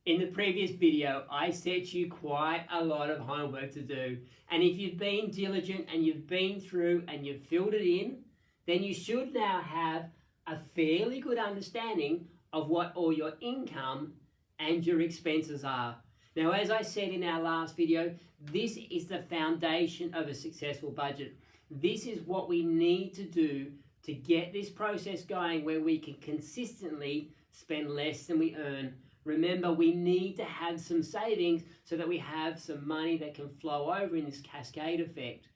In the previous video, I set you quite a lot of homework to do. And if you've been diligent and you've been through and you've filled it in, then you should now have a fairly good understanding of what all your income and your expenses are. Now, as I said in our last video, this is the foundation of a successful budget. This is what we need to do to get this process going where we can consistently spend less than we earn. Remember, we need to have some savings so that we have some money that can flow over in this cascade effect.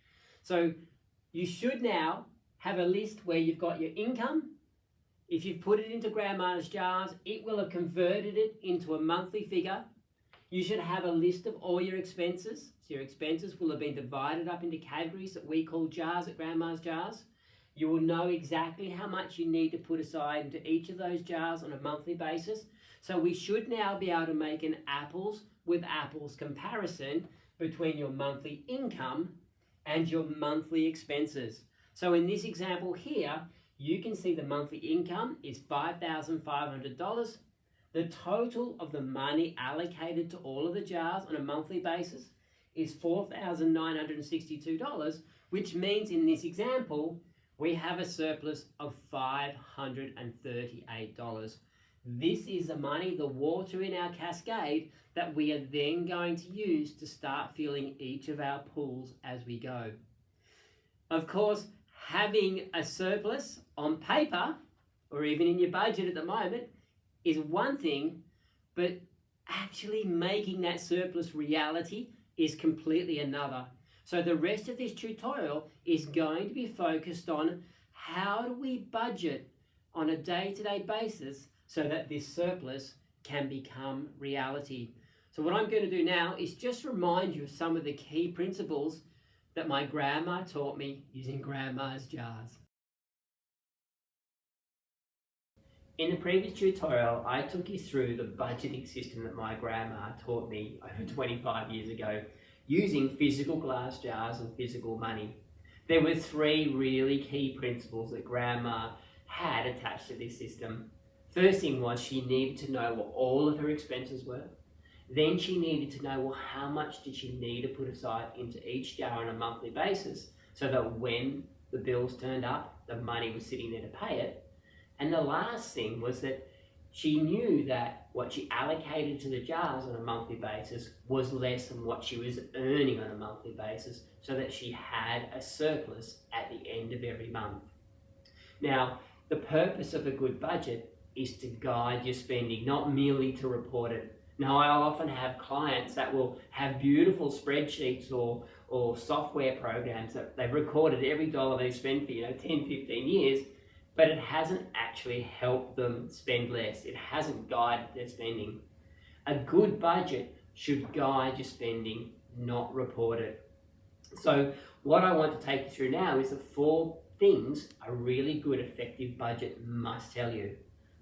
So you should now have a list where you've got your income. If you've put it into Grandma's jars, it will have converted it into a monthly figure. You should have a list of all your expenses. So your expenses will have been divided up into categories that we call jars at Grandma's jars. You will know exactly how much you need to put aside into each of those jars on a monthly basis. So we should now be able to make an apples with apples comparison between your monthly income and your monthly expenses. So in this example here, you can see the monthly income is $5,500. The total of the money allocated to all of the jars on a monthly basis is $4,962, which means in this example, we have a surplus of $538. This is the money, the water in our cascade, that we are then going to use to start filling each of our pools as we go. Of course, having a surplus on paper, or even in your budget at the moment, is one thing, but actually making that surplus reality is completely another. So the rest of this tutorial is going to be focused on how do we budget on a day-to-day basis so that this surplus can become reality. So what I'm going to do now is just remind you of some of the key principles that my grandma taught me using Grandma's jars. In the previous tutorial, I took you through the budgeting system that my grandma taught me over 25 years ago, using physical glass jars and physical money. There were three really key principles that Grandma had attached to this system. First thing was she needed to know what all of her expenses were. Then she needed to know, well, how much did she need to put aside into each jar on a monthly basis so that when the bills turned up, the money was sitting there to pay it. And the last thing was that she knew that what she allocated to the jars on a monthly basis was less than what she was earning on a monthly basis, so that she had a surplus at the end of every month. Now, the purpose of a good budget is to guide your spending, not merely to report it. Now, I often have clients that will have beautiful spreadsheets or software programs that they've recorded every dollar they spend for 10, 15 years, but it hasn't actually helped them spend less. It hasn't guided their spending. A good budget should guide your spending, not report it. So what I want to take you through now is the 4 things a really good effective budget must tell you.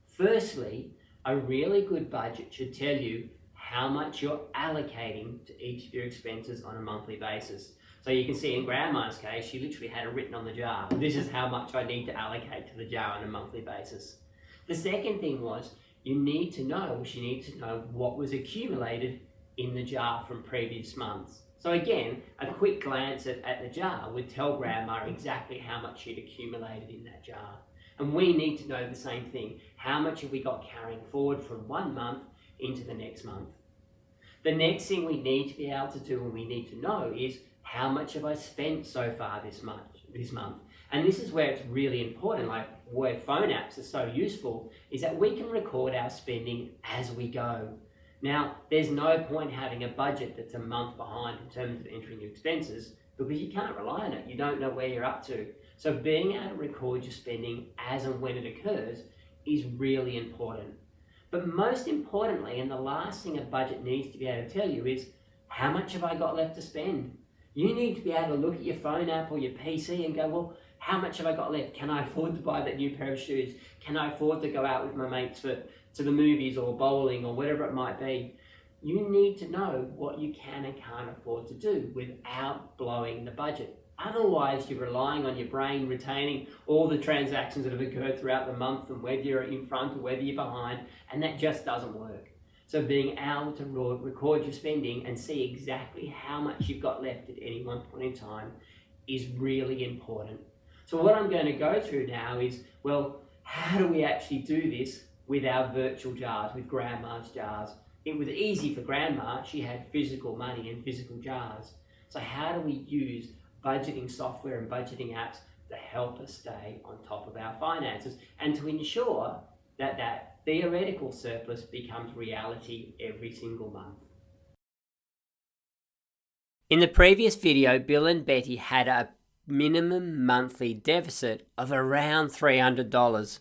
Firstly, a really good budget should tell you how much you're allocating to each of your expenses on a monthly basis. So you can see in Grandma's case, she literally had it written on the jar. This is how much I need to allocate to the jar on a monthly basis. The second thing was, she needed to know what was accumulated in the jar from previous months. So again, a quick glance at the jar would tell Grandma exactly how much she'd accumulated in that jar. And we need to know the same thing. How much have we got carrying forward from one month into the next month? The next thing we need to be able to do and we need to know is, how much have I spent so far this month? And this is where it's really important, like where phone apps are so useful, is that we can record our spending as we go. Now, there's no point having a budget that's a month behind in terms of entering your expenses, because you can't rely on it. You don't know where you're up to. So being able to record your spending as and when it occurs is really important. But most importantly, and the last thing a budget needs to be able to tell you is, how much have I got left to spend? You need to be able to look at your phone app or your PC and go, well, how much have I got left? Can I afford to buy that new pair of shoes? Can I afford to go out with my mates to the movies or bowling or whatever it might be? You need to know what you can and can't afford to do without blowing the budget. Otherwise, you're relying on your brain retaining all the transactions that have occurred throughout the month and whether you're in front or whether you're behind, and that just doesn't work. So being able to record your spending and see exactly how much you've got left at any one point in time is really important. So what I'm going to go through now is, well, how do we actually do this with our virtual jars, with Grandma's jars? It was easy for Grandma. She had physical money and physical jars. So how do we use budgeting software and budgeting apps to help us stay on top of our finances and to ensure that that theoretical surplus becomes reality every single month? In the previous video, Bill and Betty had a minimum monthly deficit of around $300.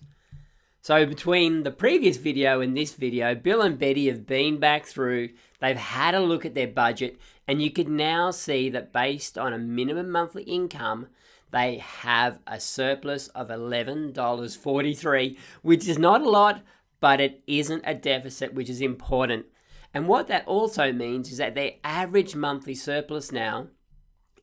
So between the previous video and this video, Bill and Betty have been back through, they've had a look at their budget, and you can now see that based on a minimum monthly income, they have a surplus of $11.43, which is not a lot, but it isn't a deficit, which is important. And what that also means is that their average monthly surplus now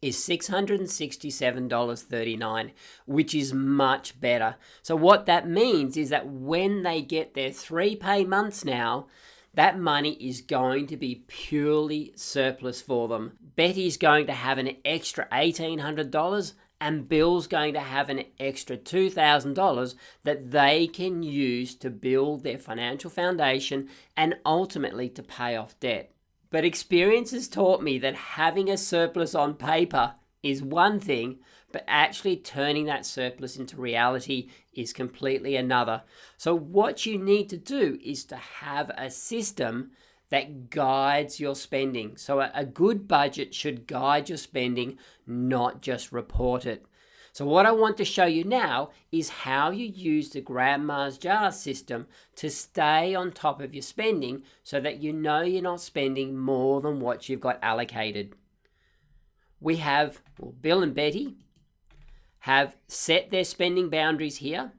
is $667.39, which is much better. So what that means is that when they get their 3 pay months now, that money is going to be purely surplus for them. Betty's going to have an extra $1,800 and Bill's going to have an extra $2,000 that they can use to build their financial foundation and ultimately to pay off debt. But experience has taught me that having a surplus on paper is one thing, but actually turning that surplus into reality is completely another. So what you need to do is to have a system that guides your spending. So a good budget should guide your spending, not just report it. So what I want to show you now is how you use the Grandma's Jar system to stay on top of your spending so that you know you're not spending more than what you've got allocated. We have, Bill and Betty have set their spending boundaries here.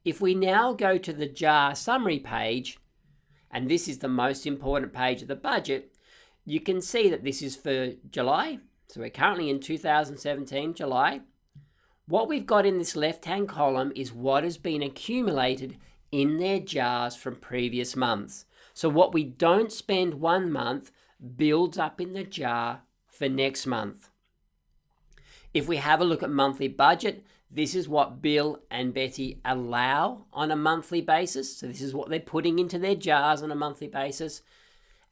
If we now go to the jar summary page, and this is the most important page of the budget, you can see that this is for July. So we're currently in 2017, July. What we've got in this left-hand column is what has been accumulated in their jars from previous months. So what we don't spend one month builds up in the jar for next month. If we have a look at monthly budget, this is what Bill and Betty allow on a monthly basis. So this is what they're putting into their jars on a monthly basis.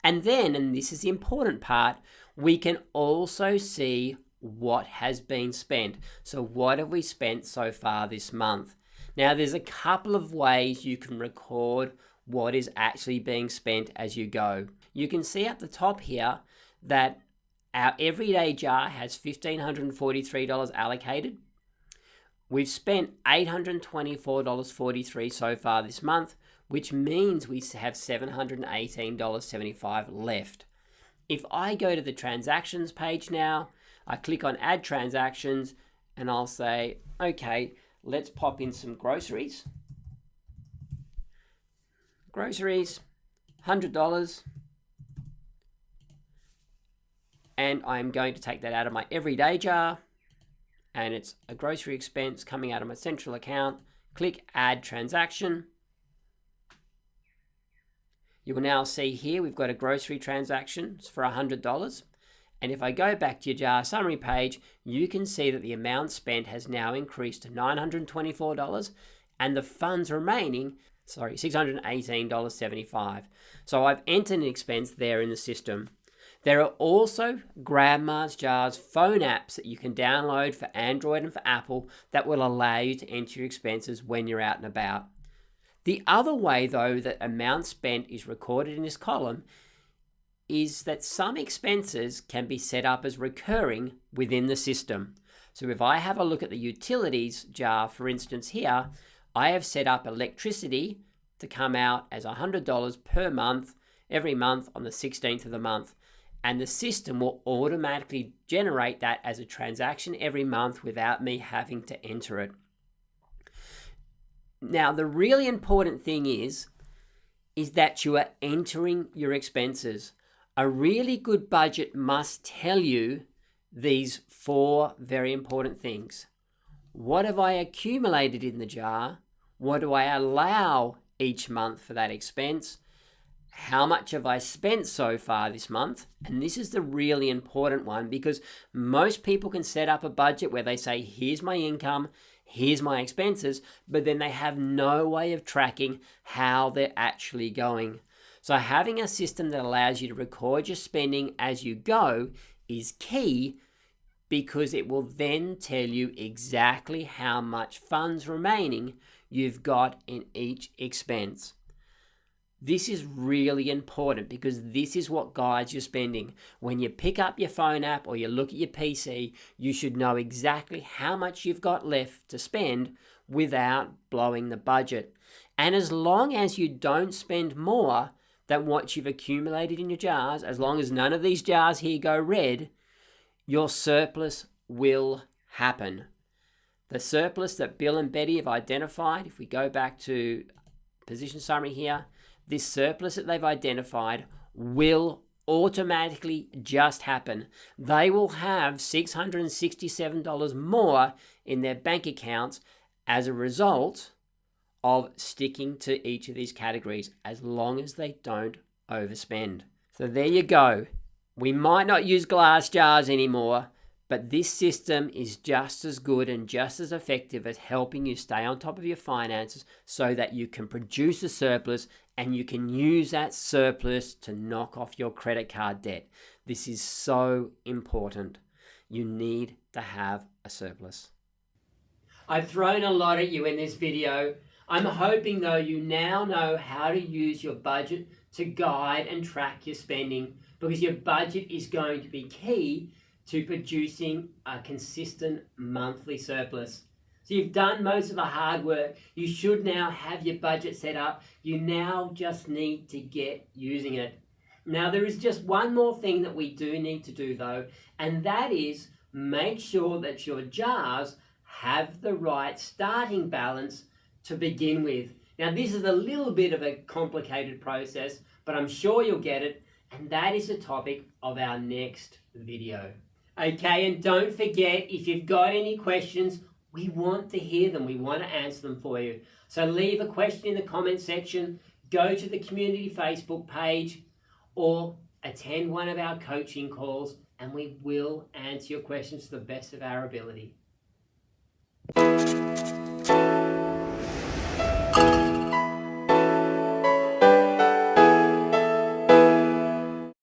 And then, and this is the important part, we can also see what has been spent. So what have we spent so far this month? Now there's a couple of ways you can record what is actually being spent as you go. You can see at the top here that our everyday jar has $1,543 allocated. We've spent $824.43 so far this month, which means we have $718.75 left. If I go to the transactions page now, I click on add transactions and I'll say, okay, let's pop in some groceries. Groceries, $100. And I'm going to take that out of my everyday jar. And it's a grocery expense coming out of my central account. Click add transaction. You will now see here we've got a grocery transaction for $100. And if I go back to your jar summary page, you can see that the amount spent has now increased to $924 and the funds remaining, $618.75. So I've entered an expense there in the system. There are also Grandma's Jars phone apps that you can download for Android and for Apple that will allow you to enter your expenses when you're out and about. The other way, though, that amount spent is recorded in this column is that some expenses can be set up as recurring within the system. So if I have a look at the utilities jar, for instance here, I have set up electricity to come out as $100 per month, every month on the 16th of the month. And the system will automatically generate that as a transaction every month without me having to enter it. Now, the really important thing is that you are entering your expenses. A really good budget must tell you these 4 very important things. What have I accumulated in the jar? What do I allow each month for that expense? how much have I spent so far this month? And this is the really important one, because most people can set up a budget where they say, here's my income, here's my expenses, but then they have no way of tracking how they're actually going. So having a system that allows you to record your spending as you go is key, because it will then tell you exactly how much funds remaining you've got in each expense. This is really important, because this is what guides your spending. When you pick up your phone app or you look at your PC, you should know exactly how much you've got left to spend without blowing the budget. And as long as you don't spend more than what you've accumulated in your jars, as long as none of these jars here go red, your surplus will happen. The surplus that Bill and Betty have identified, if we go back to position summary here, this surplus that they've identified will automatically just happen. They will have $667 more in their bank accounts as a result of sticking to each of these categories, as long as they don't overspend. So there you go. We might not use glass jars anymore, but this system is just as good and just as effective at helping you stay on top of your finances, so that you can produce a surplus and you can use that surplus to knock off your credit card debt. This is so important. You need to have a surplus. I've thrown a lot at you in this video. I'm hoping though you now know how to use your budget to guide and track your spending, because your budget is going to be key to producing a consistent monthly surplus. So you've done most of the hard work. You should now have your budget set up. You now just need to get using it. Now there is just one more thing that we do need to do though, and that is make sure that your jars have the right starting balance to begin with. Now this is a little bit of a complicated process, but I'm sure you'll get it, and that is the topic of our next video. Okay, and don't forget, if you've got any questions, we want to hear them. We want to answer them for you. So leave a question in the comment section, go to the community Facebook page, or attend one of our coaching calls, and we will answer your questions to the best of our ability.